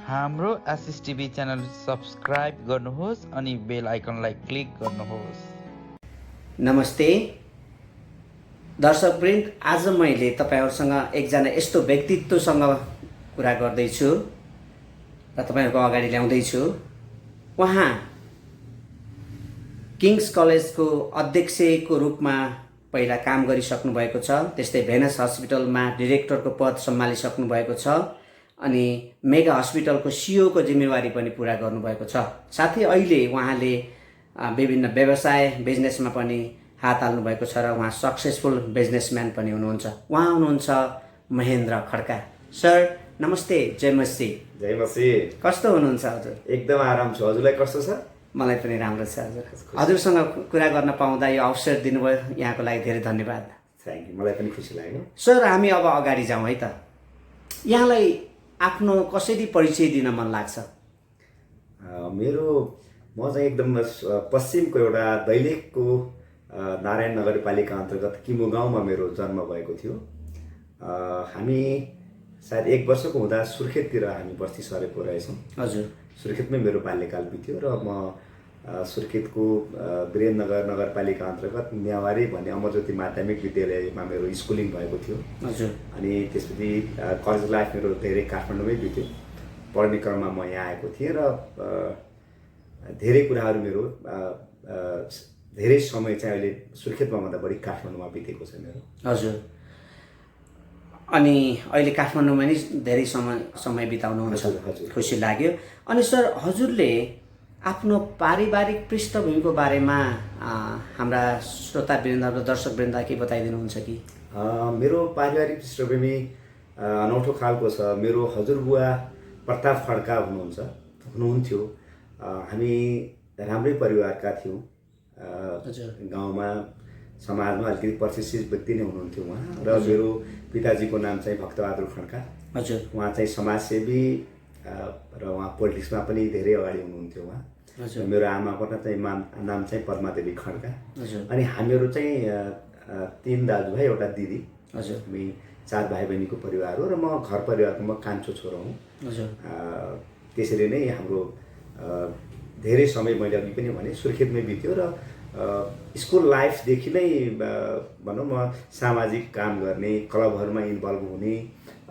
हाम्रो आशिष TV channel subscribe गर्नुहोस् अनि बेल आइकनलाई क्लिक गर्नुहोस्। नमस्ते दर्शकवृन्द, आज मैले तपाईहरुसँग एकजना यस्तो व्यक्तित्वसँग कुरा गर्दैछु र तपाईहरुको अगाडि ल्याउँदैछु। उहाँ किङ्स कलेजको अध्यक्षको रूपमा पहिला काम गरिसक्नु भएको छ। त्यस्तै भेनस हस्पिटलमा डिरेक्टरको पद सम्हालिसक्नु भएको छ अनि मेगा हस्पिटलको सिइओको जिम्मेवारी पनि पूरा गर्नुभएको छ। साथै अहिले उहाँले विभिन्न व्यवसाय बिजनेसमा पनि हात हाल्नु भएको छ र उहाँ सक्सेसफुल बिजनेसम्यान पनि हुनुहुन्छ। उहाँ हुनुहुन्छ महेन्द्र खड्का। सर नमस्ते। जय मसी। जय मसी। कस्तो हुनुहुन्छ हजुर? एकदम आराम छु। हजुरलाई कस्तो छ? मलाई पनि राम्रो छ हजुर। हजुरसँग कुरा गर्न पाउँदा यो अवसर दिनुभयो, यहाँको लागि धेरै धन्यवाद। Thank you. मलाई पनि खुसी लाग्यो। सर हामी अब अगाडि जाउँ है त। यहाँलाई आफ्नो कसरी परिचय दिन मन लाग्छ? म चाहिँ एकदम पश्चिमको एउटा दैलेखको नारायण नगरपालिका अन्तर्गत किमु गाउँमा मेरो जन्म भएको थियो। हामी सायद 1 वर्षको हुँदा सुर्खेततिर हामी बस्ती सरेको रहेछौँ। हजुर। सुर्खेतमै मेरो बाल्यकाल बित्यो र म सुर्खेतको वीरेन्द्रनगर नगरपालिका अन्तर्गत न्यावारी भन्ने अमरज्योति माध्यमिक विद्यालयमा मेरो स्कुलिङ भएको थियो। हजुर। अनि त्यसपछि कलेज लाइफ मेरो धेरै काठमाडौँमै बित्यो। पढ्ने क्रममा म यहाँ आएको थिएँ र धेरै कुराहरू मेरो धेरै समय चाहिँ अहिले सुर्खेतमा भन्दा बढी काठमाडौँमा बितेको छ मेरो। हजुर। अनि अहिले काठमाडौँमा नै धेरै समय बिताउनुहुन्छ। हजुर। खुसी लाग्यो। अनि सर हजुरले आफ्नो पारिवारिक पृष्ठभूमिको बारेमा हाम्रा श्रोतावृन्द र दर्शकवृन्द के बताइदिनुहुन्छ कि? मेरो पारिवारिक पृष्ठभूमि अनौठो खालको छ। मेरो हजुरबुवा प्रताप खड्का हुनुहुन्थ्यो। हामी राम्रै परिवारका थियौँ। गाउँमा समाजमा अलिकति प्रतिष्ठित व्यक्ति नै हुनुहुन्थ्यो उहाँ। र मेरो पिताजीको नाम चाहिँ भक्तबहादुर खड्का। हजुर। उहाँ चाहिँ समाजसेवी र उहाँ पोलिटिक्समा पनि धेरै अगाडि हुनुहुन्थ्यो उहाँ। मेरो आमाको नाम चाहिँ पद्मादेवी खड्का। अनि हामीहरू चाहिँ 3 दाजुभाइ एउटा दिदी। हजुर। हामी 4 भाइ बहिनीको परिवार हो र म घर परिवारको म कान्छो छोरो हुँ। हजुर। त्यसरी नै हाम्रो धेरै समय मैले अघि पनि भने सुर्खेतमै बित्यो र स्कुल लाइफदेखि नै भनौँ म सामाजिक काम गर्ने, क्लबहरूमा इन्भल्भ हुने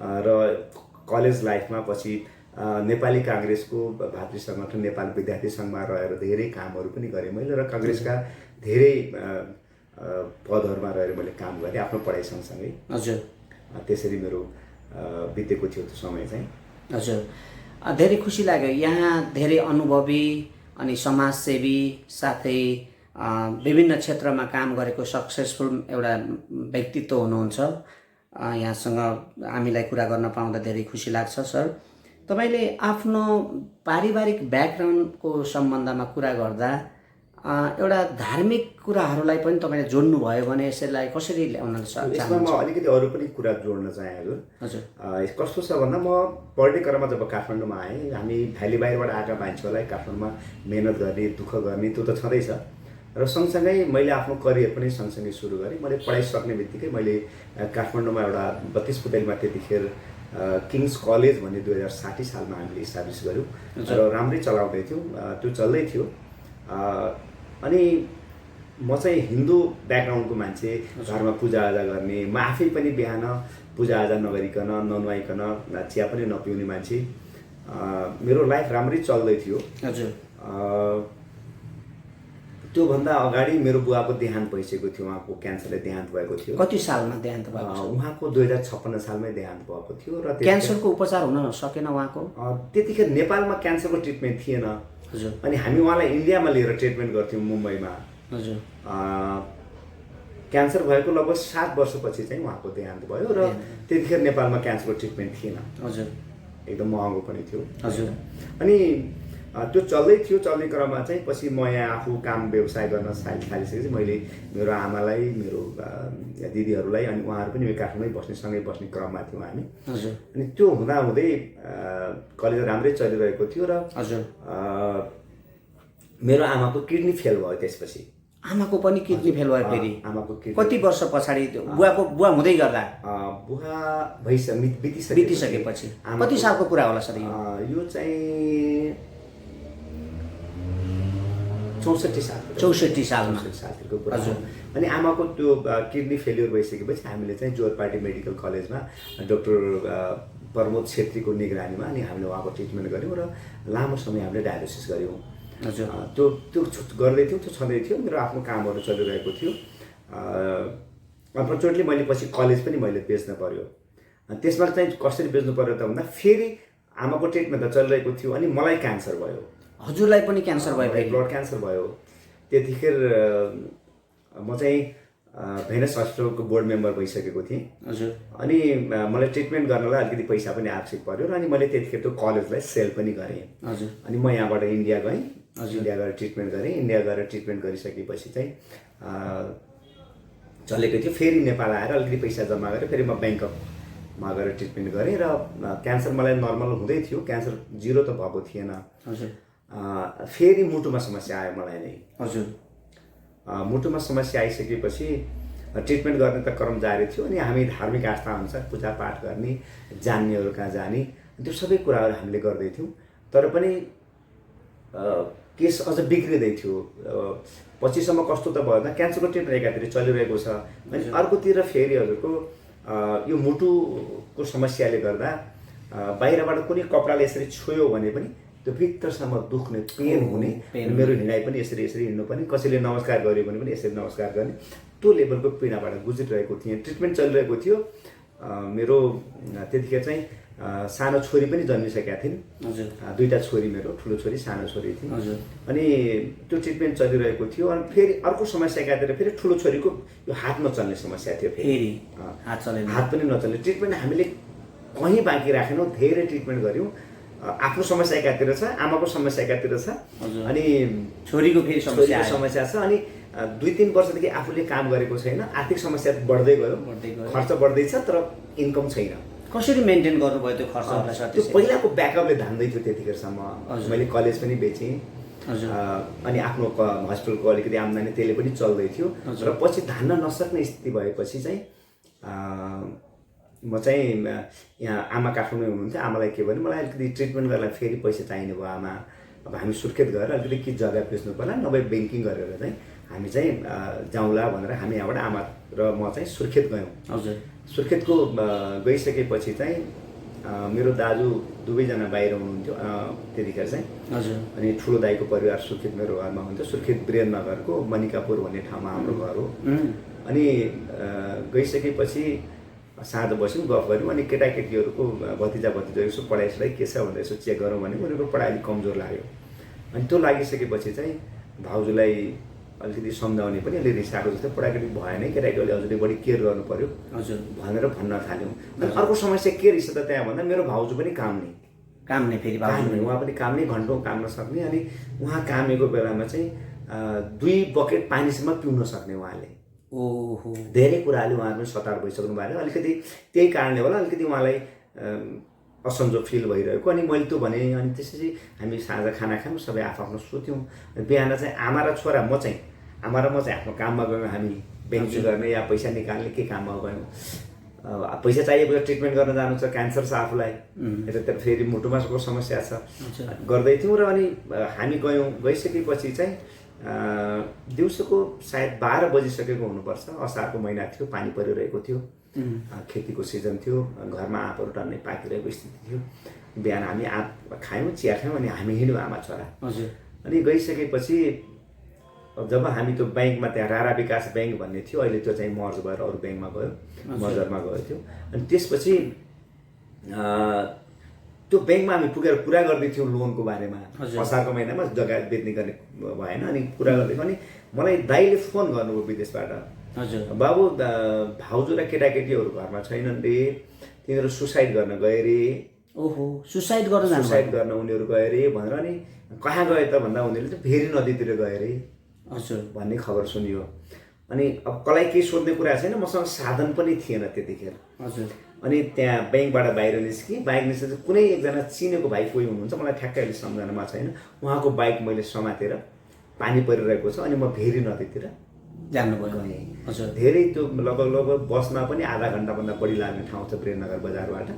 र कलेज लाइफमा पछि नेपाली काङ्ग्रेसको भातृ सङ्गठन नेपाल विद्यार्थी सङ्घमा रहेर धेरै कामहरू पनि गरेँ मैले र काङ्ग्रेसका धेरै पदहरूमा रहेर मैले काम गरेँ आफ्नो पढाइ सँगसँगै। हजुर। त्यसरी मेरो बितेको थियो त्यो समय चाहिँ। हजुर। धेरै खुसी लाग्यो। यहाँ धेरै अनुभवी अनि समाजसेवी साथै विभिन्न क्षेत्रमा काम गरेको सक्सेसफुल एउटा व्यक्तित्व हुनुहुन्छ। यहाँसँग हामीलाई कुरा गर्न पाउँदा धेरै खुसी लाग्छ। सर तपाईँले आफ्नो पारिवारिक ब्याकग्राउन्डको सम्बन्धमा कुरा गर्दा एउटा धार्मिक कुराहरूलाई पनि तपाईँले जोड्नुभयो भने यसलाई कसरी ल्याउन सक्नुहुन्छ? यसमा म अलिकति अरू पनि कुरा जोड्न चाहेँ हजुर। हजुर। कस्तो छ भन्दा म पढ्ने क्रममा जब काठमाडौँमा आएँ, हामी भ्याली बाहिरबाट आएका मान्छेहरूलाई काठमाडौँमा मेहनत गर्ने, दुःख गर्ने त्यो त छँदैछ र सँगसँगै मैले आफ्नो करियर पनि सँगसँगै सुरु गरेँ। मैले पढाइ सक्ने बित्तिकै मैले काठमाडौँमा एउटा 32 फुटेलमा त्यतिखेर किङ्स कलेज भन्ने 2060 सालमा हामीले इस्टाब्लिस गऱ्यौँ र राम्रै चलाउँदै थियौँ। त्यो चल्दै थियो। अनि म चाहिँ हिन्दू ब्याकग्राउन्डको मान्छे, घरमा पूजाआजा गर्ने, म आफै पनि बिहान पूजाआजा नगरिकन ननुहाइकन चिया पनि नपिउने मान्छे। मेरो लाइफ राम्रै चल्दै थियो। हजुर। त्योभन्दा अगाडि मेरो बुवाको देहान्त भइसकेको थियो। उहाँको क्यान्सरले देहान्त भएको थियो। कति सालमा देहान्त भएको छ? उहाँको 2056 सालमै देहान्त भएको थियो र क्यान्सरको उपचार हुन सकेन उहाँको? त्यतिखेर नेपालमा क्यान्सरको ट्रिटमेन्ट थिएन। हजुर। अनि हामी उहाँलाई इन्डियामा लिएर ट्रिटमेन्ट गर्थ्यौँ मुम्बईमा। हजुर। क्यान्सर भएको लगभग 7 वर्षपछि चाहिँ उहाँको देहान्त भयो र त्यतिखेर नेपालमा क्यान्सरको ट्रिटमेन्ट थिएन। हजुर। एकदम महँगो पनि थियो। हजुर। अनि त्यो चल्दै थियो। चल्ने क्रममा चाहिँ पछि म यहाँ आफू काम व्यवसाय गर्न थालिसकेपछि मैले मेरो आमालाई, मेरो दिदीहरूलाई अनि उहाँहरू पनि काठमाडौँमै सँगै बस्ने क्रममा थियौँ हामी। हजुर। अनि त्यो हुँदाहुँदै कलेज राम्रै चलिरहेको थियो र हजुर। मेरो आमाको किडनी फेल भयो त्यसपछि। आमाको पनि किडनी फेल भयो फेरि आमाको किडनी कति वर्ष पछाडि बुवा हुँदै गर्दा बुवा बितिसकेपछि कति सालको कुरा होला सर यो चाहिँ 64 सालमा सालको कुरा हो। अनि आमाको त्यो किडनी फेलियर भइसकेपछि हामीले चाहिँ जोरपाटी मेडिकल कलेजमा डाक्टर प्रमोद छेत्रीको निगरानीमा अनि हामीले उहाँको ट्रिटमेन्ट गऱ्यौँ र लामो समय हामीले डायलिसिस गऱ्यौँ। हजुर त्यो त्यो गर्दै थियौँ, त्यो छँदै थियो, मेरो आफ्नो कामहरू चलिरहेको थियो। अनफर्चुनेटली मैले पछि कलेज पनि मैले बेच्न पर्यो। त्यसमा चाहिँ कसरी बेच्नु पर्यो त भन्दा फेरि आमाको ट्रिटमेन्ट त चलिरहेको थियो अनि मलाई क्यान्सर भयो। हजुरलाई पनि क्यान्सर भयो? ब्लड क्यान्सर भयो। त्यतिखेर म चाहिँ भेनस हस्पिटलको बोर्ड मेम्बर भइसकेको थिएँ। हजुर। अनि मलाई ट्रिटमेन्ट गर्नलाई अलिकति पैसा पनि आवश्यक पर्यो र अनि मैले त्यतिखेर त्यो कलेजलाई सेल पनि गरेँ। हजुर। अनि म यहाँबाट इन्डिया गएँ। इन्डिया गएर ट्रिटमेन्ट गरेँ। इन्डिया गएर ट्रिटमेन्ट गरिसकेपछि चाहिँ चलेको थियो। फेरि नेपाल आएर अलिकति पैसा जम्मा गरेर फेरि म ब्याङ्ककमा गएर ट्रिटमेन्ट गरेँ र क्यान्सर मलाई नर्मल हुँदै थियो, क्यान्सर 0 त भएको थिएन। हजुर। फेरि मुटुमा समस्या आयो मलाई नै। हजुर। मुटुमा समस्या आइसकेपछि ट्रिटमेन्ट गर्ने त क्रम जारी थियो। अनि हामी धार्मिक आस्था अनुसार पूजापाठ गर्ने, जान्नेहरू कहाँ जाने, त्यो सबै कुराहरू हामीले गर्दैथ्यौँ। तर पनि केस अझ बिग्रिँदै थियो। पछिसम्म कस्तो त भयो त क्यान्सरको ट्रिटमेन्ट एकातिर चलिरहेको छ अनि अर्कोतिर फेरि हजुरको यो मुटुको समस्याले गर्दा बाहिरबाट कुनै कपडाले यसरी छोयो भने पनि त्यो भित्रसम्म दुख्ने, पेन हुने, मेरो हिँडाइ पनि यसरी हिँड्नु पनि, कसैले नमस्कार गर्यो भने पनि यसरी नमस्कार गर्ने, त्यो लेभलको पीडाबाट गुज्रिरहेको थिएँ। ट्रिटमेन्ट चलिरहेको थियो। मेरो त्यतिखेर चाहिँ सानो छोरी पनि जन्मिसकेका थिइन्। हजुर। 2टा छोरी, मेरो ठुलो छोरी, सानो छोरी थिइन्। हजुर। अनि त्यो ट्रिटमेन्ट चलिरहेको थियो। अनि फेरि अर्को समस्या एकातिर फेरि ठुलो छोरीको यो हात नचल्ने समस्या थियो। फेरि हात पनि नचल्ने। ट्रिटमेन्ट हामीले कहीँ बाँकी राखेनौँ, धेरै ट्रिटमेन्ट गऱ्यौँ। आफ्नो समस्या एकातिर छ, आमाको समस्या एकातिर छ, अनि छोरीको फेरि समस्या छ। अनि 2-3 वर्षदेखि आफूले काम गरेको छैन, आर्थिक समस्या बढ्दै गयो, खर्च बढ्दैछ तर इन्कम छैन। कसरी मेन्टेन गर्नुभयो त्यो खर्चहरूलाई सर? त्यो पहिलाको ब्याकअपले धान्दै थियो। त्यतिखेरसम्म मैले कलेज पनि बेचेँ अनि आफ्नो हस्पिटलको अलिकति आम्दानी त्यसले पनि चल्दै थियो। र पछि धान्न नसक्ने स्थिति भएपछि चाहिँ म चाहिँ यहाँ आमा काठमाडौँ हुनुहुन्थ्यो। आमालाई के भने मलाई अलिकति ट्रिटमेन्ट गर्नलाई फेरि पैसा चाहिने भयो। आमा अब हामी सुर्खेत गएर अलिकति के जग्गा बेच्नु पर्ला, नभए ब्याङ्किङ गरेर चाहिँ हामी चाहिँ जाउँला भनेर हामी यहाँबाट आमा र म चाहिँ सुर्खेत गयौँ। हजुर। सुर्खेतको गइसकेपछि चाहिँ मेरो दाजु दुवैजना बाहिर हुनुहुन्थ्यो त्यतिखेर चाहिँ। हजुर। अनि ठुलो दाइको परिवार सुर्खेत मेरो घरमा हुन्थ्यो। सुर्खेत वीरेन्द्रनगरको मनिकापुर भन्ने ठाउँमा हाम्रो घर हो। अनि गइसकेपछि साँझ बस्यौँ, गफ गऱ्यौँ। अनि केटाकेटीहरूको भतिजा यसो पढाइसलाई के छ भनेर यसो चेक गरौँ भने उनीहरूको पढाइ अलिक कमजोर लाग्यो। अनि त्यो लागिसकेपछि चाहिँ भाउजूलाई अलिकति सम्झाउने पनि अलि रिसाएको जस्तो, पढाइकेटी भएन, केटाकेटीले हजुरले बढी केयर गर्नु पर्यो भनेर भन्न थाल्यौँ। अनि अर्को समस्या के रहेछ त त्यहाँ भन्दा मेरो भाउजू पनि काम नै फेरि उहाँ पनि काम नै, घन्टौँ काम नसक्ने। अनि उहाँ कामेको बेलामा चाहिँ 2 बकेट पानीसम्म पिउन सक्ने उहाँले। ओहो, धेरै कुराले उहाँहरू पनि सतार भइसक्नु भएको। अलिकति त्यही कारणले होला अलिकति उहाँलाई असन्जो फिल भइरहेको। अनि मैले त्यो भने। अनि त्यसपछि हामी साँझ खाना खायौँ, सबै आफ्नो सुत्यौँ। बिहान चाहिँ आमा र म चाहिँ आफ्नो काममा गयौँ। हामी ब्याङ्किङ गर्ने या पैसा निकाल्ने के काममा गयौँ। पैसा चाहिएको ट्रिटमेन्ट गर्न जानु छ, क्यान्सर छ आफूलाई, यतातिर फेरि मुटुमाको समस्या छ, गर्दै थियौँ। र अनि हामी गइसकेपछि चाहिँ दिउँसोको सायद 12 बजिसकेको हुनुपर्छ। असारको महिना थियो, पानी परिरहेको थियो, खेतीको सिजन थियो, घरमा आँपहरू टन्नै पाकिरहेको स्थिति थियो। बिहान हामी आँप खायौँ, चिया खायौँ, अनि हामी हिँड्यौँ आमा छोरा। अनि गइसकेपछि जब हामी त्यो ब्याङ्कमा, त्यहाँ रारा विकास ब्याङ्क भन्ने थियो, अहिले त्यो चाहिँ मर्ज भएर अरू ब्याङ्कमा गयो, मर्जरमा गयो थियो। अनि त्यसपछि त्यो ब्याङ्कमा हामी पुगेर कुरा गर्दै थियौँ लोनको बारेमा। असारको महिनामा जग्गा बेच्ने गर्ने भएन। अनि कुरा गर्दै अनि मलाई दाइले फोन गर्नुभयो विदेशबाट, बाबु भाउजू र केटाकेटीहरू घरमा छैनन् रे, तिनीहरू सुसाइड गर्न गए रे। ओहो, सुसाइड गर्न उनीहरू गए रे भनेर। अनि कहाँ गए त भन्दा उनीहरूले चाहिँ भेरी नदीतिर गए रे भन्ने खबर सुनियो। अनि अब कसलाई केही सोध्ने कुरा छैन, मसँग साधन पनि थिएन त्यतिखेर। अनि त्यहाँ ब्याङ्कबाट बाहिर निस्केँ। बाइक निस्केर कुनै एकजना चिनेको भाइ कोही हुनुहुन्छ, मलाई ठ्याक्कै अहिले सम्झनामा छैन, उहाँको बाइक मैले समातेर पानी परिरहेको छ अनि म भेरी नदीतिर जानुभयो गएँ। हजुर धेरै त्यो लगभग बसमा पनि आधा घन्टाभन्दा बढी लाग्ने ठाउँ छ वीरनगर बजारबाट।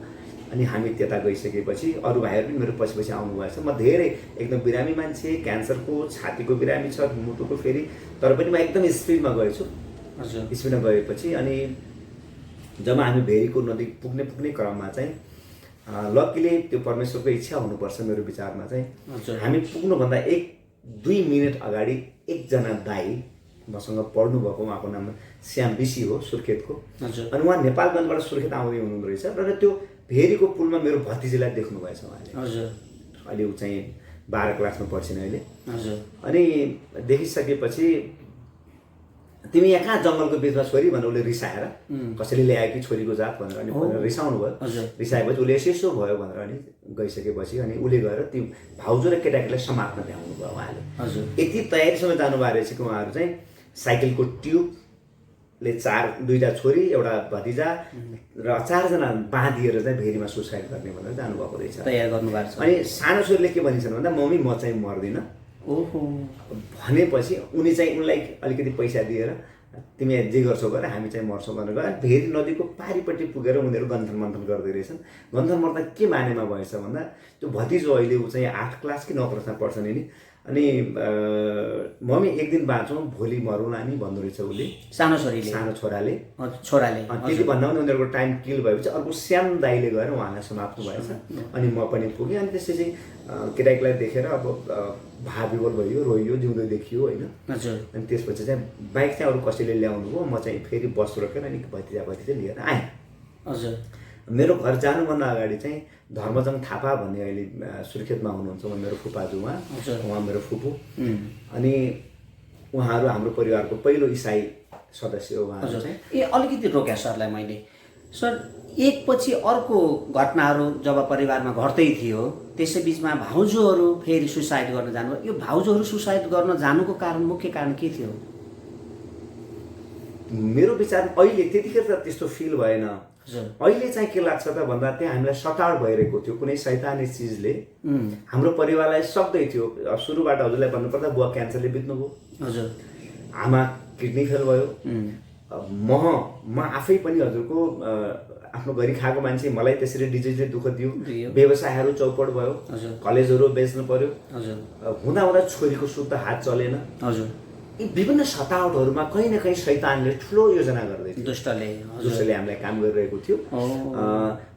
अनि हामी त्यता गइसकेपछि अरू भाइहरू पनि मेरो पछि पछि आउनुभएछ। म धेरै एकदम बिरामी मान्छे, क्यान्सरको, छातीको बिरामी छ, मुटुको फेरि, तर पनि म एकदम स्पिडमा गएछु। हजुर स्पिडमा गएपछि अनि जब हामी भेरीको नदी पुग्ने क्रममा चाहिँ लक्कीले त्यो परमेश्वरको इच्छा हुनुपर्छ मेरो विचारमा चाहिँ हजुर हामी पुग्नुभन्दा 1-2 मिनट अगाडि एकजना दाई मसँग पढ्नु भएको, उहाँको नाम श्याम बिसी हो, सुर्खेतको। हजुर अनि उहाँ नेपालगञ्जबाट सुर्खेत आउँदै हुनुहुँदो रहेछ र त्यो भेरीको पुलमा मेरो भतिजीलाई देख्नु भएछ उहाँले। हजुर अहिले ऊ चाहिँ 12 क्लासमा पढ्छिन् अहिले। हजुर अनि देखिसकेपछि तिमी यहाँ कहाँ जङ्गलको बिचमा छोरी भनेर उसले रिसाएर कसैले ल्यायो कि छोरीको जात भनेर अनि रिसाउनु भयो। रिसाएपछि उसले यसो भयो भनेर अनि गइसकेपछि अनि उसले गएर त्यो भाउजू र केटाकेटीलाई समात्न भ्याउनु भयो उहाँले। हजुर यति तयारीसँग जानुभएको रहेछ कि उहाँहरू चाहिँ साइकलको ट्युबले 2टा छोरी एउटा भतिजा र 4जना बाँधिएर चाहिँ भेरीमा सुसाइड गर्ने भनेर जानुभएको रहेछ। तयार गर्नुभएको छ। अनि सानो छोरीले के भनिन्छन् भन्दा मम्मी म चाहिँ मर्दिनँ। ओहो भनेपछि उनी चाहिँ उनलाई अलिकति पैसा दिएर तिमी जे गर्छौ गर, हामी चाहिँ मर्छौँ भनेर गएर भेरी नदीको पारिपट्टि पुगेर उनीहरू गन्थन मन्थन गर्दै रहेछन्। गन्थन मर्दा के मानेमा भएछ भन्दा त्यो भतिजो अहिले ऊ चाहिँ 8 क्लास कि 9 क्लासमा पढ्छन् नि। अनि मम्मी एक दिन बाँचौँ भोलि मरौँला नि भन्दो रहेछ उसले, सानो छोरीले, सानो छोराले। त्यति भन्दा पनि उनीहरूको टाइम किल भएपछि अर्को श्याम दाइले गएर उहाँलाई समाप्नु भएछ। अनि म पनि पुगेँ। अनि त्यसपछि केटाकेटीलाई देखेर अब भाविवल भयो, रोइयो, जिउँदो देखियो होइन। अनि त्यसपछि चाहिँ बाइक चाहिँ अरू कसैले ल्याउनु भयो। म चाहिँ फेरि बस रोकेर अनि भतिजा लिएर आएँ। हजुर मेरो घर जानुभन्दा अगाडि चाहिँ धर्मजङ थापा भन्ने अहिले सुर्खेतमा हुनुहुन्छ मेरो फुपाजु, उहाँ मेरो फुपू। अनि उहाँहरू हाम्रो परिवारको पहिलो इसाई सदस्य हो उहाँहरू चाहिँ। अलिकति रोक्या सरलाई मैले। सर एकपछि अर्को घटनाहरू जब परिवारमा घट्दै थियो त्यसै बिचमा भाउजूहरू फेरि सुसाइड गर्न जानुभयो। यो भाउजूहरू सुसाइड गर्न जानुको कारण, मुख्य कारण के थियो? मेरो विचारमा अहिले त्यतिखेर त त्यस्तो फिल भएन। अहिले चाहिँ के लाग्छ त भन्दा त्यहाँ हामीलाई सताड भइरहेको थियो कुनै शैतानी चिजले। हाम्रो परिवारलाई सक्दै थियो। सुरुबाट हजुरलाई भन्नुपर्दा बुवा क्यान्सरले बित्नुभयो, हजुर आमा किडनी फेल भयो, म आफै पनि हजुरको आफ्नो गरी खाएको मान्छे, मलाई त्यसरी डिजिजले दुःख दियो, व्यवसायहरू चौपट भयो, कलेजहरू बेच्नु पर्यो, हुँदा हुँदा छोरीको शुद्ध हात चलेन। हजुर यी विभिन्न सतावटहरूमा कहीँ न कहीँ शैतानले ठुलो योजना गर्दै थियो, दुष्टले हामीलाई काम गरिरहेको थियो।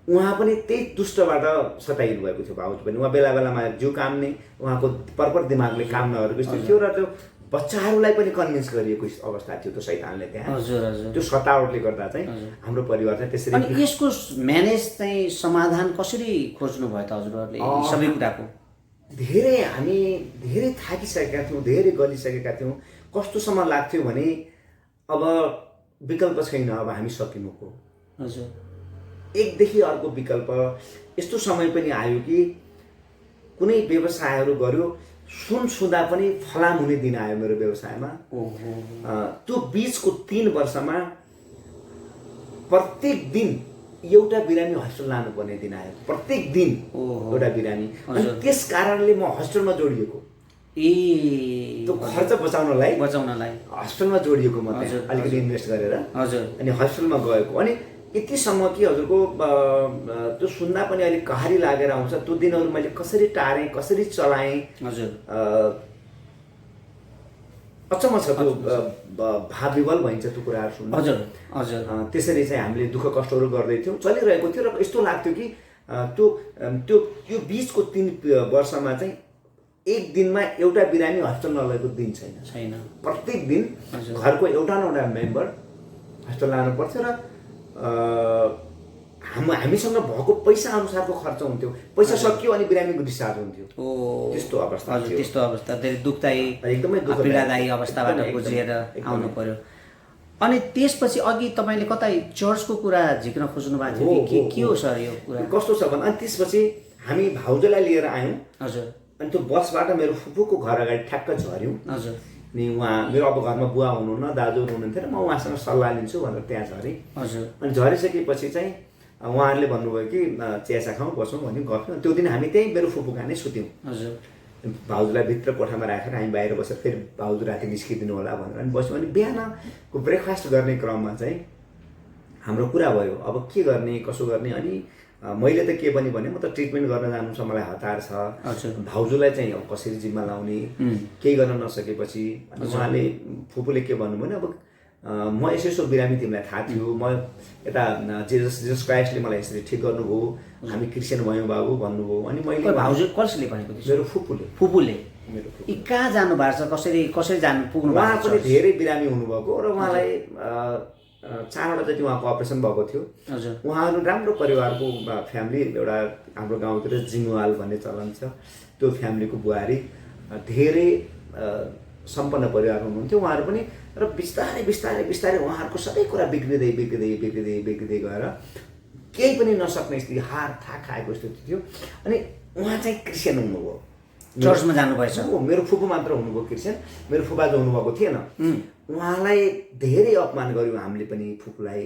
उहाँ पनि त्यही दुष्टबाट सताइनु भएको थियो भाउजू पनि। उहाँ बेला बेलामा जिउ काम्ने, उहाँको पर्पर दिमागले काम नगरेको स्थिति थियो र त्यो बच्चाहरूलाई पनि कन्भिन्स गरिएको अवस्था थियो त्यो शैतानले त्यहाँ। त्यो सतावटले गर्दा चाहिँ हाम्रो परिवार चाहिँ त्यसरी। अनि यसको म्यानेज चाहिँ समाधान कसरी खोज्नु भयो त हजुरहरूले सबै कुराको? हामी धेरै थाकिसकेका थियौँ, धेरै गलिसकेका थियौँ। कस्तोसम्म लाग्थ्यो भने अब विकल्प छैन, अब हामी सकिनुको। हजुर एकदेखि अर्को विकल्प यस्तो समय पनि आयो कि कुनै व्यवसायहरू गर्यो, सुन छुँदा पनि फलाम हुने दिन आयो मेरो व्यवसायमा। त्यो बिचको 3 वर्षमा प्रत्येक दिन एउटा बिरामी हस्पिटल लानुपर्ने दिन आयो। प्रत्येक दिन एउटा बिरामी। अनि त्यस कारणले म हस्पिटलमा जोडिएको। त्यो खर्च बचाउनलाई हस्पिटलमा जोडिएको। म अलिकति इन्भेस्ट गरेर अनि हस्पिटलमा गएको। अनि यतिसम्म कि हजुरको त्यो सुन्दा पनि अलिक कहारी लागेर आउँछ। त्यो दिनहरू मैले कसरी टारेँ, कसरी चलाएँ, अचम्म छ। त्यो भाविवल भइन्छ त्यो कुराहरू सुन्दा। त्यसरी चाहिँ हामीले दुःख कष्टहरू गर्दै थियौँ, चलिरहेको थियो। र यस्तो लाग्थ्यो कि त्यो बिचको 3 वर्षमा चाहिँ एक दिनमा एउटा बिरामी हस्पिटल नगएको दिन छैन। प्रत्येक दिन घरको एउटा न एउटा मेम्बर हस्पिटल लानु पर्थ्यो र हामीसँग भएको पैसा अनुसारको खर्च हुन्थ्यो। पैसा सकियो अनि बिरामीको डिस्चार्ज हुन्थ्यो। त्यस्तो अवस्था थियो। त्यस्तो अवस्था धेरै दुःखदायी, एकदमै पीडादायी अवस्थाबाट गुज्रिएर आउनु पर्यो। अनि त्यसपछि अघि तपाईँले कतै चर्चको कुरा झिक्न खोज्नु भएको थियो कि के हो सर यो कुरा? कस्तो छ भने अनि त्यसपछि हामी भाउजूलाई लिएर आयौँ। हजुर अनि त्यो बसबाट मेरो फुपूको घर अगाडि ठ्याक्क झऱ्यौँ। हजुर अनि उहाँ मेरो अब घरमा बुवा हुनुहुन्न, दाजुहरू हुनुहुन्थ्यो र म उहाँसँग सल्लाह लिन्छु भनेर त्यहाँ झरेँ। हजुर अनि झरिसकेपछि चाहिँ उहाँहरूले भन्नुभयो कि चियासा खाउँ बसौँ भन्यो, गफ्यौँ। त्यो दिन हामी त्यही मेरो फुपू कहाँ नै सुत्यौँ। हजुर भाउजूलाई भित्र कोठामा राखेर हामी बाहिर बसेर फेरि भाउजू राति निस्किदिनु होला भनेर अनि बस्यौँ। अनि बिहानको ब्रेकफास्ट गर्ने क्रममा चाहिँ हाम्रो कुरा भयो अब के गर्ने कसो गर्ने। अनि मैले त के पनि भने म त ट्रिटमेन्ट गर्न जानु छ, मलाई हतार छ। भाउजूलाई चाहिँ अब कसरी जिम्मा लाउने, केही गर्न नसकेपछि अनि उहाँले फुपूले के भन्नुभयो भने अब म यसो बिरामी तिमीलाई थाहा थियो, म यता जिजस क्राइस्टले मलाई यसरी ठिक गर्नुभयो, हामी क्रिस्चियन भयौँ बाबु भन्नुभयो। अनि मैले भाउजू कसले भनेको थियो? मेरो फुपूले मेरो यी कहाँ जानु भएको छ, कसरी जानु पुग्नु उहाँ भएको पनि धेरै बिरामी हुनुभएको र उहाँलाई 4वटा जति उहाँको अपरेसन भएको थियो। उहाँहरू राम्रो परिवारको फ्यामिली, एउटा हाम्रो गाउँतिर जिङ्गुवाल भन्ने चलन छ, त्यो फ्यामिलीको बुहारी धेरै सम्पन्न परिवार हुनुहुन्थ्यो उहाँहरू पनि। र बिस्तारै बिस्तारै बिस्तारै उहाँहरूको सबै कुरा बिग्रिँदै गएर केही पनि नसक्ने स्थिति, हार थाक खाएको स्थिति थियो। अनि उहाँ चाहिँ क्रिस्चियन हुनुभयो, चर्चमा जानुभएछ। मेरो फुपू मात्र हुनुभयो क्रिस्चियन, मेरो फुबाजु हुनुभएको थिएन। उहाँलाई धेरै अपमान गर्यौँ हामीले पनि फुपूलाई।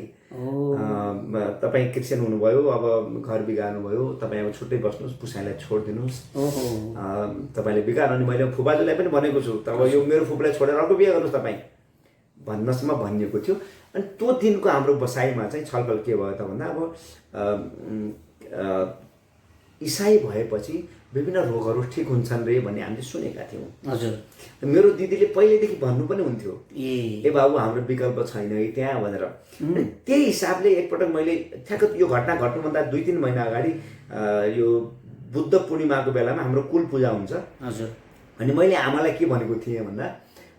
तपाईँ क्रिस्चियन हुनुभयो, अब घर बिगार्नुभयो, तपाईँ अब छुट्टै बस्नुहोस्, पुसाइलाई छोडिदिनुहोस्, तपाईँले बिगार। अनि मैले फुबाजुलाई पनि भनेको छु, तब यो मेरो फुपूलाई छोडेर अर्को बिहे गर्नुहोस् तपाईँ भन्नसम्म भनिएको थियो। अनि त्यो दिनको हाम्रो बसाइमा चाहिँ छलफल के भयो त भन्दा अब इसाई भएपछि विभिन्न रोगहरू ठिक हुन्छन् रे भन्ने हामीले सुनेका थियौँ। हजुर, मेरो दिदीले पहिल्यैदेखि भन्नु पनि हुन्थ्यो, ए बाबु हाम्रो विकल्प छैन है त्यहाँ भनेर। त्यही हिसाबले एकपटक मैले ठ्याक्क यो घटना घट्नुभन्दा 2-3 महिना अगाडि यो बुद्ध पूर्णिमाको बेलामा हाम्रो कुल पूजा हुन्छ। हजुर, अनि मैले आमालाई के भनेको थिएँ भन्दा,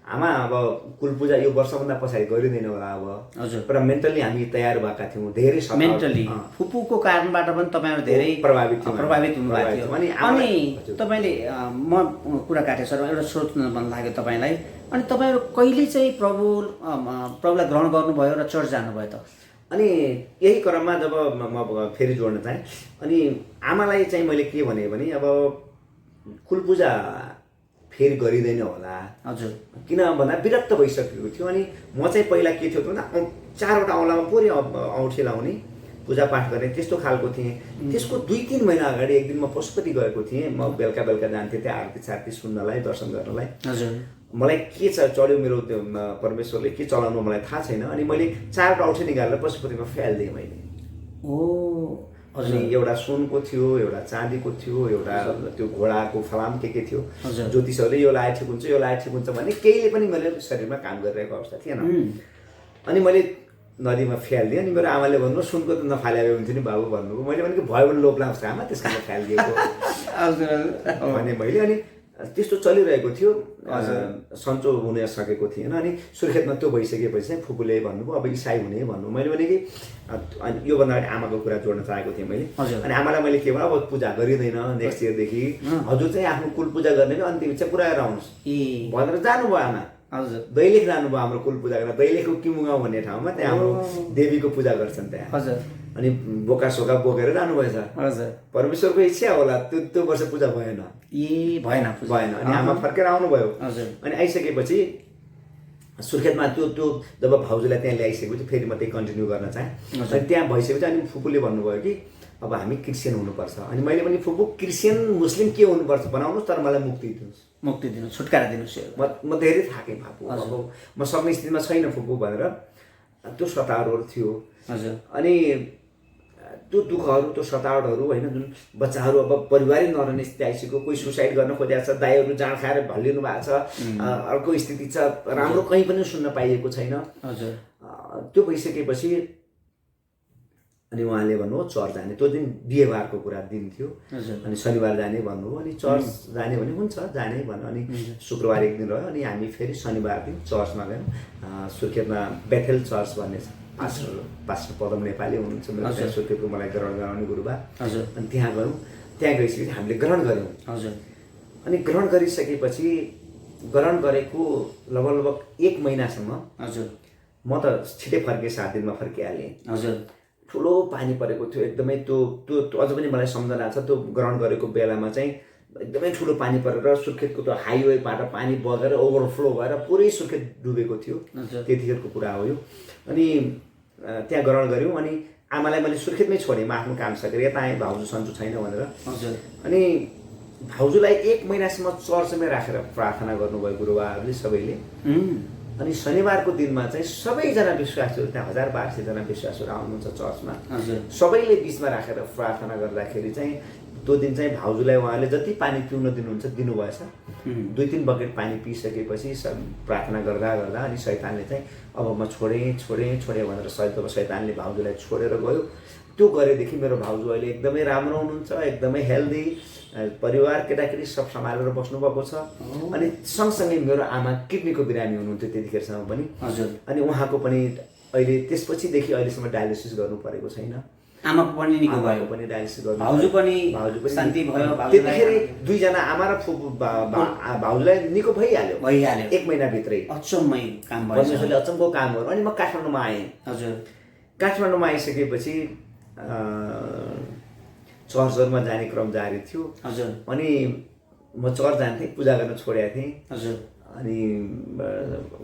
आमा अब कुल पूजा यो वर्षभन्दा पछाडि गरिँदैन होला अब। हजुर, तर मेन्टली हामी तयार भएका थियौँ, धेरै मेन्टली फुपूको कारणबाट पनि तपाईँहरू धेरै प्रभावित हुनुभएको थियो। अनि तपाईँले म कुरा काटेँ सर, एउटा सोध्न मन लाग्यो तपाईँलाई। अनि तपाईँहरू कहिले चाहिँ प्रभुलाई ग्रहण गर्नुभयो र चर्च जानुभयो त? अनि यही क्रममा जब म फेरि जोड्न चाहेँ, अनि आमालाई चाहिँ मैले के भने अब कुल पूजा फेरि गरिँदैन होला। हजुर, किन भन्दा विरक्त भइसकेको थियो। अनि म चाहिँ पहिला के थियो भन्दा 4वटा औँलामा पुरै औँठी लाउने, पूजापाठ गर्ने त्यस्तो खालको थिएँ। त्यसको 2-3 महिना अगाडि एक दिन म पशुपति गएको थिएँ। म बेलुका जान्थेँ त्यहाँ आरती सारती सुन्नलाई, दर्शन गर्नलाई। हजुर, मलाई के चढ्यो मेरो त्यो परमेश्वरले के चलाउनु मलाई थाहा छैन। अनि मैले 4वटा औँठी निकालेर पशुपतिमा फ्यालिदिएँ मैले। अनि एउटा सुनको थियो, एउटा चाँदीको थियो, एउटा त्यो घोडाको फलाम के थियो। ज्योतिषहरूले यो लाए ठिक हुन्छ, यो लाए ठिक हुन्छ भन्ने केहीले पनि मैले शरीरमा काम गरिरहेको अवस्था थिएन। अनि मैले नदीमा फ्यालिदिएँ। अनि मेरो आमाले भन्नुभयो सुनको त नफाले हुन्थ्यो नि बाबु भन्नुभयो। मैले भने भयो भने लोभ लाग्छ आमा, त्यस कारण फ्यालिदिएको भने मैले। अनि त्यस्तो चलिरहेको थियो, सन्चो हुन सकेको थिएन। अनि सुर्खेतमा त्यो भइसकेपछि चाहिँ फुपूले भन्नुभयो अब इसाई हुने भन्नु। मैले भने कि योभन्दा अगाडि आमाको कुरा जोड्न चाहेको थिएँ मैले। अनि आमालाई मैले के भने अब पूजा गरिँदैन नेक्स्ट इयरदेखि, हजुर चाहिँ आफ्नो कुल पूजा गर्ने अन्तिम इच्छा पुऱ्याएर आउनुहोस् भनेर जानुभयो आमा। हजुर, दैलेख जानुभयो हाम्रो कुल पूजा गर्न। दैलेखको किमुगाउँ भन्ने ठाउँमा त्यहाँ हाम्रो देवीको पूजा गर्छन् त्यहाँ। हजुर, अनि बोका सोका बोकेर जानुभएछ। हजुर, परमेश्वरको इच्छा होला। त्यो वर्ष पूजा भएन। भएन। अनि आमा फर्केर आउनुभयो। अनि आइसकेपछि सुर्खेतमा त्यो जब भाउजूलाई त्यहाँ ल्याइसकेपछि फेरि म त्यही कन्टिन्यू गर्न चाहेँ। अनि त्यहाँ भइसकेपछि अनि फुपूले भन्नुभयो कि अब हामी क्रिस्चियन हुनुपर्छ। अनि मैले पनि फुपू क्रिस्चियन मुस्लिम के हुनुपर्छ बनाउनुहोस्, तर मलाई मुक्ति दिनुहोस्, छुटकारा दिनुहोस्। म धेरै थाकेँ फुपू, अब म सक्ने स्थितिमा छैन फुपू भनेर त्यो सतावटहरू थियो। अनि त्यो दुःखहरू, त्यो सतावटहरू होइन, जुन बच्चाहरू अब परिवारै नरहने स्थिति आइसक्यो, कोही सुसाइड गर्न खोजेको छ, दाइहरू जाँड खाएर भल्लिनु भएको छ, अर्को स्थिति छ, राम्रो कहीँ पनि सुन्न पाइएको छैन। त्यो भइसकेपछि अनि उहाँले भन्नुभयो चर्च जाने। त्यो दिन बिहिबारको कुरा दिन थियो। अनि शनिबार जाने भन्नुभयो। अनि चर्च जाने भने हुन्छ जाने भन्नु। अनि शुक्रबार एक दिन रह्यो। अनि हामी फेरि शनिबार दिन चर्चमा गयौँ। सुर्खेतमा बेथेल चर्च भन्ने छ, पास्टर पदम नेपाली हुनुहुन्छ मेरो त्यहाँ सुर्खेतको, मलाई ग्रहण गराउने गुरुबा। अनि त्यहाँ गयौँ। त्यहाँ गइसकेपछि हामीले ग्रहण गऱ्यौँ। अनि ग्रहण गरिसकेपछि ग्रहण गरेको लगभग 1 महिनासम्म म त छिटै फर्केँ, 7 दिनमा फर्किहालेँ। ठुलो पानी परेको थियो एकदमै। त्यो अझ पनि मलाई सम्झना छ। त्यो ग्रहण गरेको बेलामा चाहिँ एकदमै ठुलो पानी परेर सुर्खेतको त्यो हाइवेबाट पानी बगेर ओभरफ्लो भएर पुरै सुर्खेत डुबेको थियो। त्यतिखेरको कुरा हो यो। अनि त्यहाँ ग्रहण गऱ्यौँ। अनि आमालाई मैले सुर्खेतमै छोडेँ, म आफ्नो काम सकेर यता आएँ, भाउजू सन्चो छैन भनेर। अनि भाउजूलाई 1 महिनासम्म चर्चमै राखेर प्रार्थना गर्नुभयो गुरुबाहरूले सबैले। अनि शनिबारको दिनमा चाहिँ सबैजना विश्वासीहरू, त्यहाँ 1200 विश्वासीहरू आउनुहुन्छ चर्चमा, सबैले बिचमा राखेर प्रार्थना गर्दाखेरि चाहिँ त्यो दिन चाहिँ भाउजूलाई उहाँले जति पानी पिउन दिनुहुन्छ दिनुभएछ। 2-3 बकेट पानी पिइसकेपछि प्रार्थना गर्दा गर्दा अनि शैतानले चाहिँ अब म छोडेँ भनेर शैतानले भाउजूलाई छोडेर गयो। त्यो गरेदेखि मेरो भाउजू अहिले एकदमै राम्रो हुनुहुन्छ, एकदमै हेल्दी, परिवार केटाकेटी सब सम्हालेर बस्नुभएको छ। अनि सँगसँगै मेरो आमा किडनीको बिरामी हुनुहुन्थ्यो त्यतिखेरसम्म पनि। अनि उहाँको पनि अहिले त्यसपछिदेखि अहिलेसम्म डायलिसिस गर्नु परेको छैन। आमाको पनि निको भयो, पनि डायलिसिस गर्नु, भाउजू पनि शान्ति भयो। त्यतिखेर 2 जना आमा र भाउजूलाई निको भइहाल्यो 1 महिनाभित्रै। अचम्मै काम भयो, परमेश्वरले अचम्मको काम गर्यो। अनि म काठमाडौँमा आएँ। काठमाडौँमा आइसकेपछि चर्चहरूमा जाने क्रम जारी थियो। अनि म चर्च जान्थेँ, पूजा गर्न छोडेको थिएँ। अनि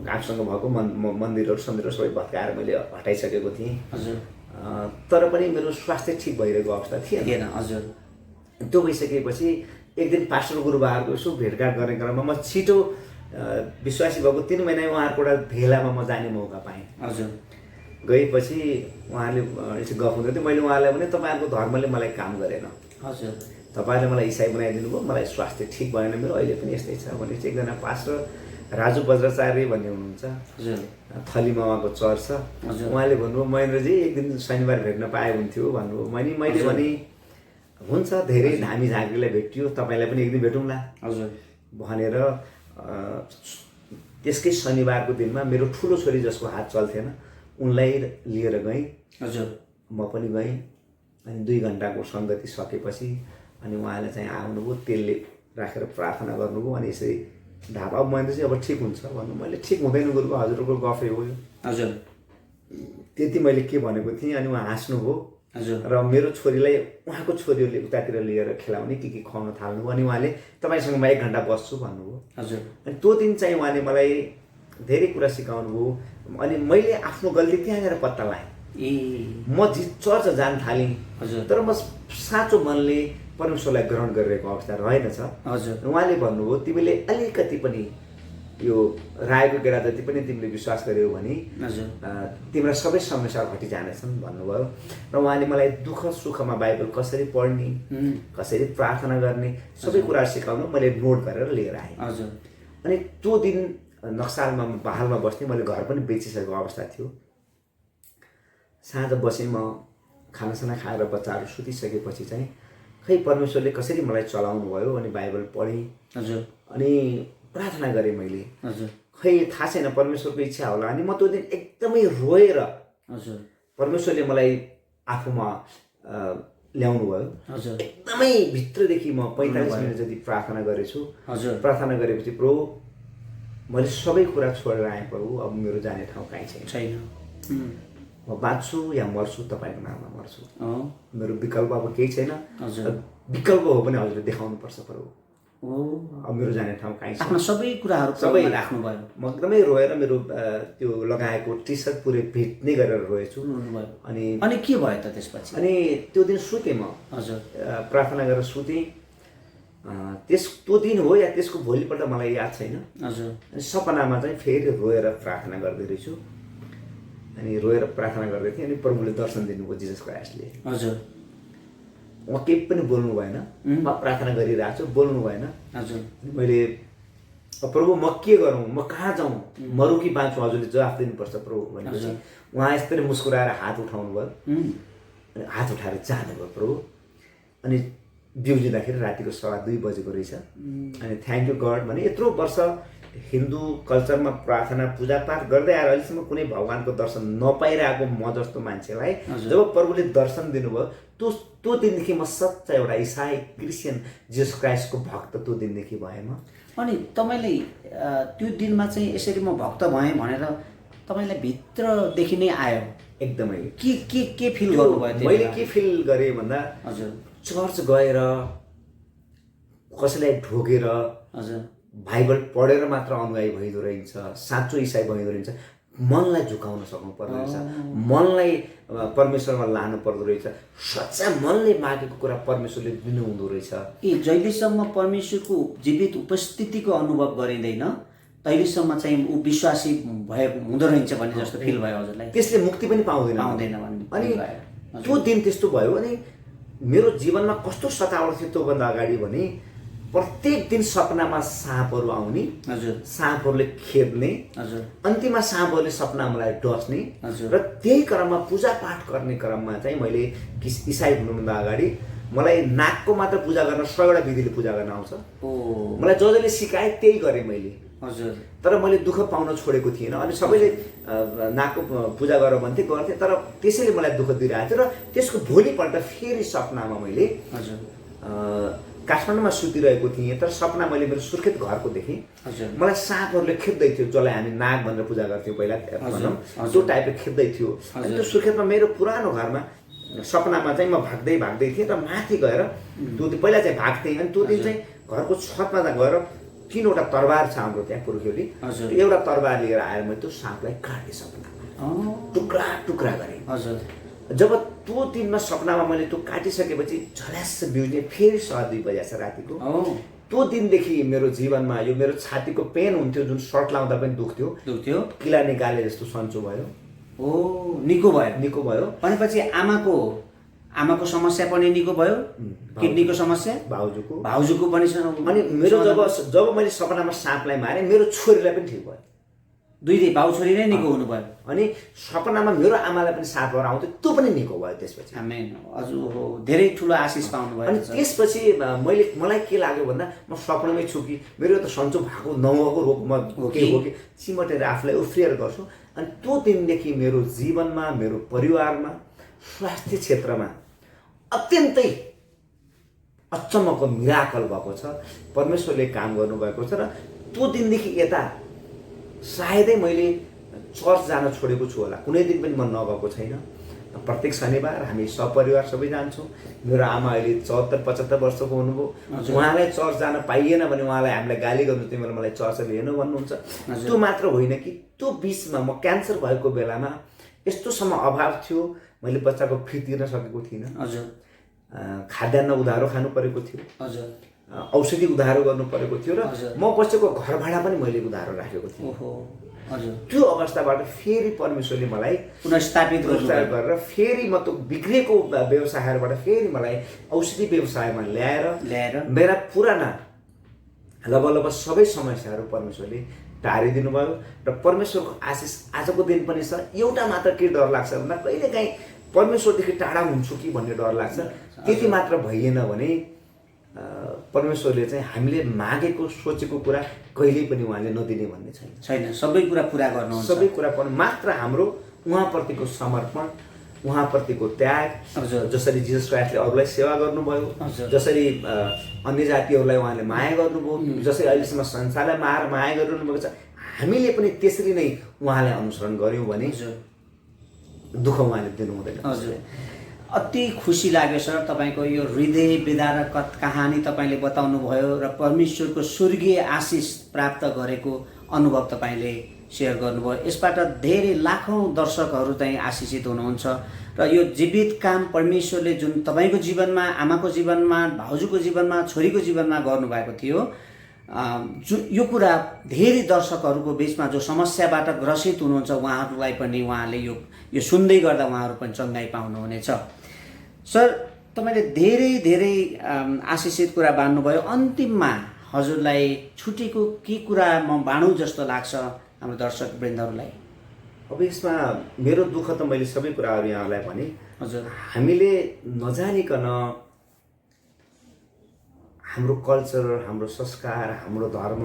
आफूसँग भएको मन्दिरहरू सन्दिरहरू सबै भत्काएर मैले हटाइसकेको थिएँ। तर पनि मेरो स्वास्थ्य ठिक भइरहेको अवस्था थिएन। त्यो भइसकेपछि एक दिन पास्टर गुरुबाहरूको यसो भेटघाट गर्ने क्रममा म छिटो विश्वासी भएको 3 महिना उहाँहरूको एउटा भेलामा म जाने मौका पाएँ। गएपछि उहाँले यसो गफ हुँदै थियो। मैले उहाँलाई भने तपाईँहरूको धर्मले मलाई काम गरेन, तपाईँले मलाई इसाई बनाइदिनु भयो, मलाई स्वास्थ्य ठिक भएन मेरो, अहिले पनि यस्तै छ भनेपछि एकजना पास्टर राजु वज्राचार्य भन्ने हुनुहुन्छ, थलीमा उहाँको चर्च छ। उहाँले भन्नुभयो महेन्द्रजी एक दिन शनिबार भेट्न पाए हुन्थ्यो भन्नुभयो। मैले भने हुन्छ, धेरै धामी झाँक्रीलाई भेटियो, तपाईँलाई पनि एक दिन भेटौँला भनेर त्यसकै शनिबारको दिनमा मेरो ठुलो छोरी जसको हात चल्थेन उनलाई लिएर गएँ। म पनि गएँ। अनि 2 घन्टाको सङ्गति सकेपछि अनि उहाँले चाहिँ आउनुभयो, तेलले राखेर प्रार्थना गर्नुभयो। अनि यसरी ढापा अब मैले चाहिँ अब ठिक हुन्छ भन्नु। मैले ठिक हुँदैन गुरुको, हजुरको गफै हो यो, त्यति मैले के भनेको थिएँ। अनि उहाँ हाँस्नुभयो र मेरो छोरीलाई उहाँको छोरीहरूले उतातिर लिएर खेलाउने के खुवाउन थाल्नुभयो। अनि उहाँले तपाईँसँग म 1 घन्टा बस्छु भन्नुभयो। अनि त्यो दिन चाहिँ उहाँले मलाई धेरै कुरा सिकाउनु भयो। अनि मैले आफ्नो गल्ती त्यहाँनिर पत्ता लगाएँ। म चर्च जान थालेँ, तर म साँचो मनले परमेश्वरलाई ग्रहण गरिरहेको अवस्था रहेनछ। उहाँले भन्नुभयो तिमीले अलिकति पनि यो रायोको गेडा जति पनि तिमीले विश्वास गर्यौ भने तिम्रा सबै समस्याहरू हटिजानेछन् भन्नुभयो। र उहाँले मलाई दुःख सुखमा बाइबल कसरी पढ्ने, कसरी प्रार्थना गर्ने सबै कुरा सिकाउनु मैले नोट गरेर लिएर आएँ। अनि त्यो दिन नक्सालमा बहालमा बस्ने, मैले घर पनि बेचिसकेको अवस्था थियो। साँझ बसेँ, म खानासाना खाएर बच्चाहरू सुतिसकेपछि चाहिँ खै परमेश्वरले कसरी मलाई चलाउनु भयो। अनि बाइबल पढेँ, अनि प्रार्थना गरेँ मैले। खै थाहा छैन परमेश्वरको इच्छा होला। अनि म त्यो दिन एकदमै रोएर परमेश्वरले मलाई आफूमा ल्याउनु भयो। एकदमै भित्रदेखि म 45 मिनट जति प्रार्थना गरेछु। प्रार्थना गरेपछि प्रभु मैले सबै कुरा छोडेर आएँ प्रभु, अब मेरो जाने ठाउँ कहीँ छैन। म बाँच्छु या मर्छु तपाईँको नाममा मर्छु, मेरो विकल्प अब केही छैन। विकल्प हो भने हजुरले देखाउनु पर्छ प्रभु, अब मेरो जाने ठाउँ कहीँ छैन। सबै कुराहरू सबै राख्नुभयो। म एकदमै रोएर मेरो त्यो लगाएको टी सर्ट पुरै भिज्ने गरेर रोएछु। अनि के भयो त त्यसपछि? अनि त्यो दिन सुतेँ म, प्रार्थना गरेर सुतेँ। त्यो दिन हो या त्यसको भोलिपल्ट मलाई याद छैन। अनि सपनामा चाहिँ फेरि रोएर प्रार्थना गर्दै रहेछु। अनि रोएर प्रार्थना गर्दै थिएँ। अनि प्रभुले दर्शन दिनुभयो, जिजस क्राइस्टले। म केही पनि बोल्नु भएन, म प्रार्थना गरिरहेको छु, बोल्नु भएन। मैले प्रभु म के गरौँ, म कहाँ जाउँ, मरु कि बाँच्छु, हजुरले जवाफ दिनुपर्छ प्रभु भनेपछि उहाँ यस्तरी मुस्कुराएर हात उठाउनु भयो। अनि हात उठाएर जानुभयो प्रभु। अनि बिउजिँदाखेरि रातिको 2:15 बजेको रहेछ। अनि थ्याङ्क यू गड भने यत्रो वर्ष हिन्दू कल्चरमा प्रार्थना पूजापाठ गर्दै आएर अहिलेसम्म कुनै भगवान्को दर्शन नपाइरहेको म जस्तो मान्छेलाई जब प्रभुले दर्शन दिनुभयो, त्यो दिनदेखि म सच्चा एउटा इसाई क्रिस्चियन जिजस क्राइस्टको भक्त त्यो दिनदेखि भएँ म। अनि तपाईँले त्यो दिनमा चाहिँ यसरी म भक्त भएँ भनेर तपाईँलाई भित्रदेखि नै आयो एकदमै? के फिल गर्नुभयो? मैले के फिल गरेँ भन्दा चर्च गएर कसैलाई ढोगेर बाइबल पढेर मात्र अनुयायी भइदो रहेछ, साँचो इसाई भइदो रहेछ मनलाई झुकाउन सक्नु पर्दो रहेछ, मनलाई परमेश्वरमा लानु पर्दो रहेछ, सच्चा मनले मागेको कुरा परमेश्वरले दिनुहुँदो रहेछ। जहिलेसम्म परमेश्वरको जीवित उपस्थितिको अनुभव गरिँदैन तहिलेसम्म चाहिँ ऊ विश्वासी हुँदो रहेछ भन्ने जस्तो फिल भयो हजुरलाई? त्यसले मुक्ति पनि पाउँदैन भन्ने अनि त्यो दिन त्यस्तो भयो। अनि मेरो जीवनमा कस्तो सतावट थियो त्योभन्दा अगाडि भने प्रत्येक दिन सपनामा साँपहरू आउने, हजुर, साँपहरूले खेद्ने, हजुर, अन्तिममा साँपहरूले सपना मलाई डस्ने, हजुर, र त्यही क्रममा पूजापाठ गर्ने क्रममा चाहिँ मैले इसाई हुनुभन्दा अगाडि मलाई नाकको मात्र पूजा गर्न 100 वटा विधिले पूजा गर्न आउँछ। मलाई जसले सिकाए त्यही गरेँ मैले, हजुर, तर मैले दुःख पाउन छोडेको थिएन। अनि सबैले नाकको पूजा गर भन्थे, गर्थेँ, तर त्यसैले मलाई दुःख दिइरहेको थियो। र त्यसको भोलिपल्ट फेरि सपनामा मैले काठमाडौँमा सुतिरहेको थिएँ, तर सपना मैले मेरो सुर्खेत घरको देखेँ। मलाई साँपहरूले खेद्दै थियो, जसलाई हामी नाग भनेर पूजा गर्थ्यौँ पहिला, भनौँ त्यो टाइपले खेद्दै थियो। अनि त्यो सुर्खेतमा मेरो पुरानो घरमा सपनामा चाहिँ म भाग्दै थिएँ र माथि गएर त्यो दिन पहिला चाहिँ भाग्थेँ। अनि त्यो दिन चाहिँ घरको छतमा गएर 3वटा तरबार छ हाम्रो त्यहाँ पुर्ख्यौली, एउटा तरबार लिएर आएर मैले त्यो साँपलाई काटेँ, सपनामा टुक्रा टुक्रा गरेँ। जब त्यो दिनमा सपनामा मैले त्यो काटिसकेपछि झल्यास बिउज्ने फेरि 2:30 बजे छ रातिको। त्यो दिनदेखि मेरो जीवनमा यो मेरो छातीको पेन हुन्थ्यो, जुन सर्ट लाउँदा पनि दुख्थ्यो, किला निकाले जस्तो सन्चो भयो। निको भयो भनेपछि आमाको समस्या पनि निको भयो, किडनीको समस्या, भाउजूको पनि। अनि मेरो जब मैले सपनामा साँपलाई मारेँ, मेरो छोरीलाई पनि ठिक भयो। दुईटै भाउ छोरी नै निको हुनुभयो। अनि सपनामा मेरो आमालाई पनि साँपहरू आउँथ्यो, त्यो पनि निको भयो त्यसपछि। आमेन। हजुर, धेरै ठुलो आशिष पाउनुभयो। अनि त्यसपछि मलाई के लाग्यो भन्दा म सपनामै छु कि मेरो त सन्चो भएको नभएको रोग म के हो कि चिमटेर आफूलाई उफ्रिएर गर्छु। अनि त्यो दिनदेखि मेरो जीवनमा, मेरो परिवारमा, स्वास्थ्य क्षेत्रमा अत्यन्तै अचम्मको मिराकल भएको छ। परमेश्वरले काम गर्नुभएको छ। र त्यो दिनदेखि यता सायदै मैले चर्च जान छोडेको छु होला, कुनै दिन पनि म नगएको छैन। प्रत्येक शनिबार हामी सपरिवार सबै जान्छौँ। मेरो आमा अहिले 74-75 वर्षको हुनुभयो। उहाँलाई चर्च जान पाइएन भने उहाँलाई हामीलाई गाली गर्नु, तिमीले मलाई चर्च लिएन भन्नुहुन्छ। त्यो मात्र होइन कि त्यो बिचमा म क्यान्सर भएको बेलामा यस्तोसम्म अभाव थियो, मैले बच्चाको फी तिर्न सकेको थिइनँ। खाद्यान्न उधारो खानु परेको थियो, औषधि उधारो गर्नु परेको थियो, र म बसेको घर भाडा पनि मैले उधारो राखेको थिएँ। त्यो अवस्थाबाट फेरि परमेश्वरले मलाई पुनर्स्थापित गरेर फेरि म त्यो बिग्रेको व्यवसायहरूबाट फेरि मलाई औषधि व्यवसायमा ल्याएर मेरा पुराना लगभग सबै समस्याहरू परमेश्वरले टारिदिनु भयो। र परमेश्वरको आशिष आजको दिन पनि छ। एउटा मात्र के डर लाग्छ भन्दा कहिलेकाहीँ परमेश्वरदेखि टाढा हुन्छु कि भन्ने डर लाग्छ। त्यति मात्र भइएन भने परमेश्वरले चाहिँ हामीले मागेको सोचेको कुरा कहिल्यै पनि उहाँले नदिने भन्ने छैन। सबै कुरा पुरा गर्नुहुन्छ। सबै कुरा पनि मात्र हाम्रो उहाँप्रतिको समर्पण, उहाँप्रतिको त्याग, जसरी जिसस क्राइस्टले अरूलाई सेवा गर्नुभयो, जसरी अन्य जातिहरूलाई उहाँले माया गर्नुभयो, जसरी अहिलेसम्म संसारलाई माया गरिरहनुभएको छ, हामीले पनि त्यसरी नै उहाँलाई अनुसरण गऱ्यौँ भने दुःख उहाँले दिनु हुँदैन। अति खुसी लाग्यो सर, तपाईँको यो हृदय विदारक कहानी तपाईँले बताउनु भयो र परमेश्वरको स्वर्गीय आशिष प्राप्त गरेको अनुभव तपाईँले सेयर गर्नुभयो। यसबाट धेरै लाखौँ दर्शकहरू चाहिँ आशिषित हुनुहुन्छ। र यो जीवित काम परमेश्वरले जुन तपाईँको जीवनमा, आमाको जीवनमा, भाउजूको जीवनमा, छोरीको जीवनमा गर्नुभएको थियो, यो कुरा धेरै दर्शकहरूको बिचमा जो समस्याबाट ग्रसित हुनुहुन्छ उहाँहरूलाई पनि उहाँले यो सुन्दै गर्दा उहाँहरू पनि चङ्गाई पाउनुहुनेछ। सर, तपाईँले धेरै आशिषित कुरा बाँड्नुभयो। अन्तिममा हजुरलाई छुटेको के कुरा म बाँडौँ जस्तो लाग्छ हाम्रो दर्शक वृन्दहरूलाई? अब यसमा मेरो दुःख त मैले सबै कुराहरू यहाँलाई भने। हजुर, हामीले नजानिकन हाम्रो कल्चर, हाम्रो संस्कार, हाम्रो धर्म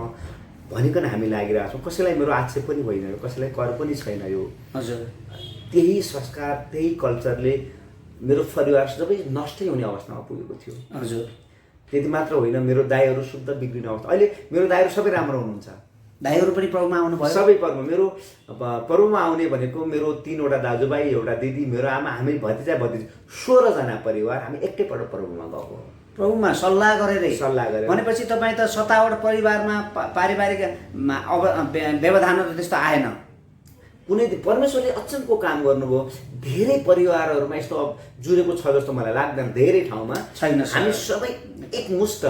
भनिकन हामी लागिरहेको छौँ। कसैलाई मेरो आक्षेप पनि होइन, कसैलाई कर पनि छैन यो। हजुर, त्यही संस्कार, त्यही कल्चरले मेरो परिवार सबै नष्टै हुने अवस्थामा पुगेको थियो। हजुर, त्यति मात्र होइन, मेरो दाइहरू शुद्ध बिग्रिने अवस्था। अहिले मेरो दाइहरू सबै राम्रो हुनुहुन्छ। दाइहरू पनि प्रभुमा आउनुभयो? सबै पर्व। मेरो पर्वमा आउने भनेको मेरो 3वटा दाजुभाइ, एउटा दिदी, मेरो आमा, हामी भतिजा 16जना परिवार हामी एकैपल्ट पर्वमा गएको। प्रभुमा सल्लाह गरेर भनेपछि तपाईँ त 27 परिवारमा पारिवारिक व्यवधानहरू त्यस्तो आएन? कुनै परमेश्वरले अचम्मको काम गर्नुभयो। धेरै परिवारहरूमा यस्तो अब जुरेको छ जस्तो मलाई लाग्दैन। धेरै ठाउँमा छैन सर। हामी सबै एकमुष्ट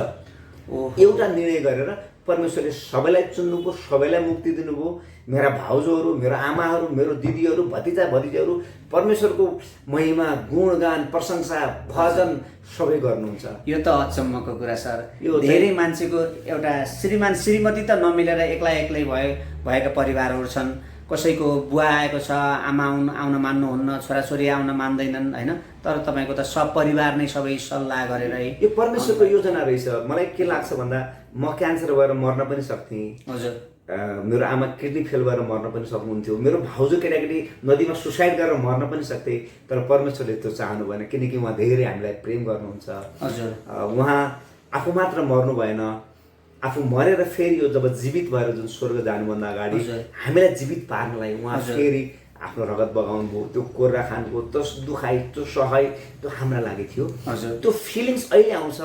एउटा निर्णय गरेर परमेश्वरले सबैलाई चुन्नुभयो, सबैलाई मुक्ति दिनुभयो। मेरा भाउजूहरू, मेरो आमाहरू, मेरो दिदीहरू, भतिजा भतिजाहरू परमेश्वरको महिमा, गुणगान, प्रशंसा, भजन सबै गर्नुहुन्छ। यो त अचम्मको कुरा सर। यो धेरै मान्छेको एउटा श्रीमान श्रीमती त नमिलेर एक्लै एक्लै भएका परिवारहरू छन्। कसैको बुवा आएको छ, आमा आउन मान्नुहुन्न, छोराछोरी आउन मान्दैनन् होइन। तर तपाईँको त सब परिवार नै सबै सल्लाह गरेर यो परमेश्वरको योजना रहेछ। मलाई के लाग्छ भन्दा म क्यान्सर भएर मर्न पनि सक्थेँ। हजुर। मेरो आमा किडनी फेल भएर मर्न पनि सक्नुहुन्थ्यो। मेरो भाउजू केटाकेटी नदीमा सुसाइड गरेर मर्न पनि सक्थे। तर परमेश्वरले त्यो चाहनु भएन, किनकि उहाँ धेरै हामीलाई प्रेम गर्नुहुन्छ। हजुर। उहाँ आफू मात्र मर्नु भएन, आफू मरेर फेरि यो जब जीवित भएर जुन स्वर्ग जानुभन्दा अगाडि हामीलाई जीवित पार्नलाई उहाँ फेरि आफ्नो रगत बगाउनु भयो। त्यो कोर्रा खानुभयो, त्यो दुखाइ, त्यो सहाय, त्यो हाम्रा लागि थियो। त्यो फिलिङ्स अहिले आउँछ।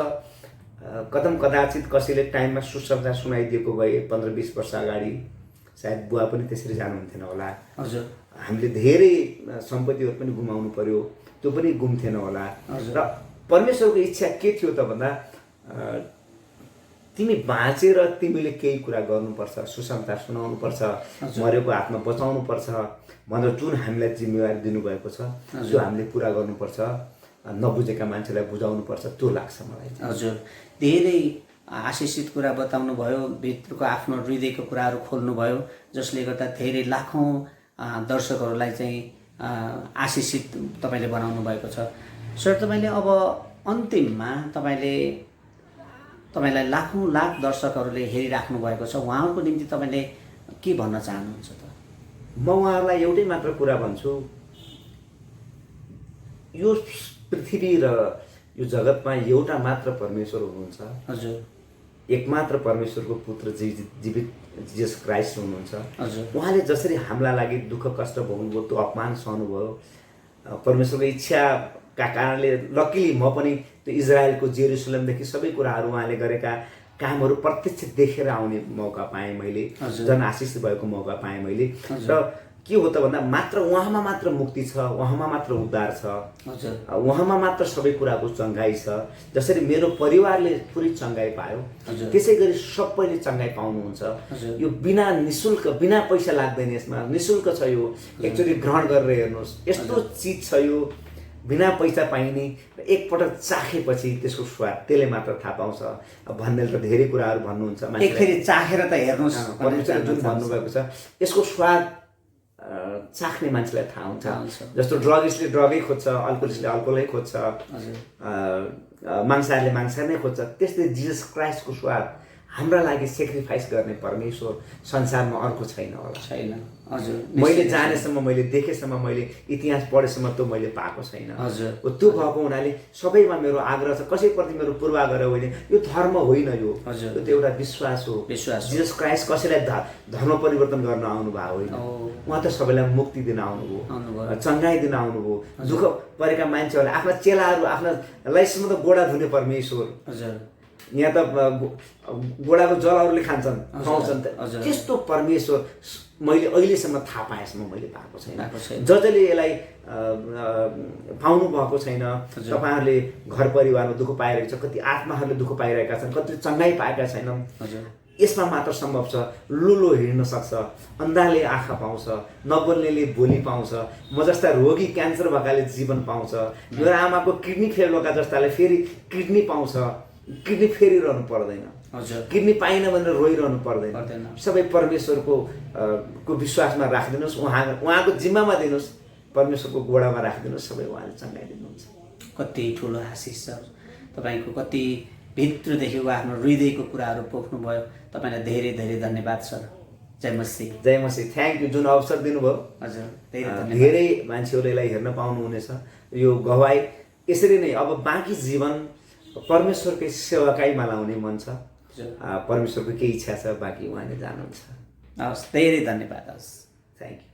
कदम कदाचित कसैले टाइममा सुसमाचार सुनाइदिएको भए 15-20 वर्ष अगाडि सायद बुवा पनि त्यसरी जानुहुन्थेन होला। हजुर। हामीले धेरै सम्पत्तिहरू पनि गुमाउनु पर्यो, त्यो पनि गुम्थेन होला। र परमेश्वरको इच्छा के थियो त भन्दा तिमी बाँचेर तिमीले केही कुरा गर्नुपर्छ, सुसमाचार सुनाउनुपर्छ, मरेको हातमा बचाउनुपर्छ भनेर जुन हामीलाई जिम्मेवारी दिनुभएको छ त्यो हामीले पुरा गर्नुपर्छ। नबुझेका मान्छेलाई बुझाउनुपर्छ, त्यो लाग्छ मलाई। हजुर। धेरै आशिषित कुरा बताउनु भयो, भित्रको आफ्नो हृदयको कुराहरू खोल्नुभयो, जसले गर्दा धेरै लाखौँ दर्शकहरूलाई चाहिँ आशिषित तपाईँले बनाउनु भएको छ। सर, तपाईँले अब अन्तिममा तपाईँलाई लाखौँ लाख दर्शकहरूले हेरिराख्नु भएको छ, उहाँहरूको निम्ति तपाईँले के भन्न चाहनुहुन्छ त? म उहाँहरूलाई एउटै मात्र कुरा भन्छु, यो पृथ्वी र यो जगतमा एउटा मात्र परमेश्वर हुनुहुन्छ। हजुर। एकमात्र परमेश्वरको पुत्र जीवित जिसस क्राइस्ट हुनुहुन्छ। हजुर। उहाँले जसरी हाम्रा लागि दुःख कष्ट भोग्नुभयो, त्यो अपमान सहनुभयो, परमेश्वरको इच्छाका कारणले लकिली म पनि त्यो इजरायलको जेरुसलेमदेखि सबै कुराहरू उहाँले गरेका कामहरू प्रत्यक्ष देखेर आउने मौका पाएँ मैले, जन आशिष भएको मौका पाएँ मैले। र के हो त भन्दा मात्र उहाँमा मात्र मुक्ति छ, उहाँमा मात्र उद्धार छ, उहाँमा मात्र सबै कुराको चङ्गाई छ। जसरी मेरो परिवारले पुरै चङ्गाई पायो, त्यसै गरी सबैले चङ्गाई पाउनुहुन्छ। यो बिना निशुल्क, बिना पैसा लाग्दैन, यसमा निशुल्क छ। यो एकचोटि ग्रहण गरेर हेर्नुहोस्, यस्तो चिज छ यो बिना पैसा पाइने। एकपटक चाखेपछि त्यसको स्वाद त्यसले मात्र थाहा पाउँछ। भन्नेले त धेरै कुराहरू भन्नुहुन्छ, एकखेरी चाखेर त हेर्नुहोस् जुन भन्नुभएको छ, यसको स्वाद चाख्ने मान्छेलाई थाहा हुन्छ। जस्तो ड्रगिस्टले ड्रगै खोज्छ, अल्कोहोलिस्टले अल्कोहोलै खोज्छ, मांसाहारीले मांसाहारी नै खोज्छ, त्यस्तै जिसस क्राइस्टको स्वाद हाम्रा लागि सेक्रिफाइस गर्ने परमेश्वर संसारमा अर्को छैन होला। छैन। हजुर। मैले जानेसम्म, मैले देखेसम्म, मैले इतिहास पढेसम्म त्यो मैले पाएको छैन। हजुर। त्यो भएको हुनाले सबैमा मेरो आग्रह छ, कसैप्रति मेरो पूर्वाग्रह होइन। यो धर्म होइन, यो त एउटा विश्वास हो। जिसस क्राइस्ट कसैलाई धर्म परिवर्तन गर्न आउनु भएको होइन। उहाँ त सबैलाई मुक्ति दिन आउनुभयो, चङ्गाई दिन आउनुभयो। दुःख परेका मान्छेहरूलाई, आफ्ना चेलाहरू, आफ्ना लाइसम्म त गोडा धुने परमेश्वर। हजुर। यहाँ त गोडाको जलहरूले खान्छन्, खुवाउँछन्। त्यस्तो परमेश्वर मैले अहिलेसम्म थाहा पाएसम्म मैले पाएको छैन। जसले यसलाई पाउनु भएको छैन, तपाईँहरूले घर परिवारमा दुःख पाइरहेको छ, कति आत्माहरूले दुःख पाइरहेका छन्, कति चङ्गाई पाएका छैनन्। यसमा मात्र सम्भव छ। लुलो हिँड्न सक्छ, अन्धाले आँखा पाउँछ, नबोल्नेले बोली पाउँछ, म जस्ता रोगी क्यान्सर भएकाले जीवन पाउँछ, मेरो आमाको किडनी फेल भएका जस्ताले फेरि किडनी पाउँछ। किडनी फेरिरहनु पर्दैन, किडनी पाइन भनेर रोइरहनु पर्दैन। सबै परमेश्वरको विश्वासमा राखिदिनुहोस्, उहाँको जिम्मामा दिनुहोस्, परमेश्वरको गोडामा राखिदिनुहोस्, सबै उहाँले चङ्गाइ दिनुहुन्छ। कति ठुलो आशिष छ तपाईँको, कति भित्रदेखिको आफ्नो हृदयको कुराहरू पोख्नुभयो। तपाईँलाई धेरै धेरै धन्यवाद सर। जय मसीह। जय मसीह। थ्याङ्क यू, जुन अवसर दिनुभयो। हजुर। धेरै मान्छेहरूले यसलाई हेर्न पाउनुहुनेछ। यो गवाई यसरी नै अब बाँकी जीवन परमेश्वरकै सेवाकाईमा लाउने मन छ। परमेश्वरको के इच्छा छ बाँकी उहाँले जानुहुन्छ। हस्, धेरै धन्यवाद। हस्, थ्याङ्क यू।